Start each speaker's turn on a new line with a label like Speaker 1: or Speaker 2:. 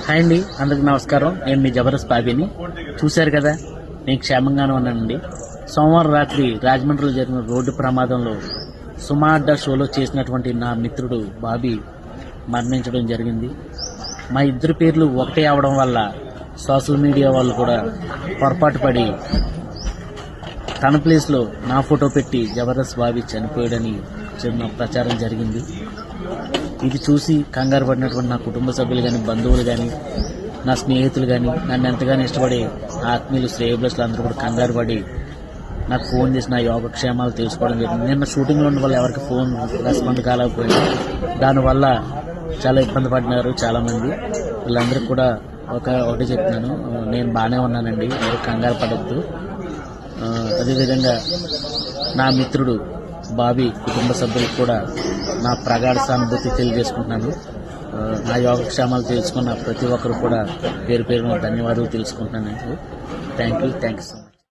Speaker 1: Hi అండి, అందరికి నమస్కారం. నేను మీ జబర్దస్త్ బాబీని. చూశారు కదా, నేను క్షేమంగానే ఉన్నానండి. సోమవారం రాత్రి రాజమండ్రిలో జరిగిన రోడ్డు ప్రమాదంలో సుమా అడ్డా షోలో చేసినటువంటి నా మిత్రుడు బాబీ మరణించడం జరిగింది. మా ఇద్దరి పేర్లు ఒకటే అవడం వల్ల సోషల్ మీడియా వాళ్ళు కూడా పొరపాటు పడి తన ప్లేస్లో నా ఫోటో పెట్టి జబర్దస్త్ బాబీ చనిపోయాడని చిన్న ప్రచారం జరిగింది. ఇది చూసి కంగారు పడినటువంటి నా కుటుంబ సభ్యులు కానీ, బంధువులు కానీ, నా స్నేహితులు కానీ, నన్ను ఎంతగానో ఇష్టపడే ఆత్మీయులు, శ్రేయభిలాషులు అందరూ కూడా కంగారు పడి నాకు ఫోన్ చేసి నా యోగక్షేమాలు తెలుసుకోవడం జరిగింది. నిన్న షూటింగ్లో ఉన్న వల్ల ఎవరికి ఫోన్ రెస్పాండ్ కాలేకపోయింది. దానివల్ల చాలా ఇబ్బంది పడినారు చాలామంది. వీళ్ళందరికీ కూడా ఒకటి చెప్తున్నాను, నేను బాగానే ఉన్నానండి, మీరు కంగారు పడద్దు. అదేవిధంగా నా మిత్రుడు బాబీ కుటుంబ సభ్యులకు కూడా నా ప్రగాఢ సానుభూతి తెలియజేసుకుంటున్నాను. నా యోగక్షేమాలు తెలుసుకున్న ప్రతి ఒక్కరు కూడా పేరు పేరున ధన్యవాదాలు తెలుసుకుంటున్నాను. Thank you so much.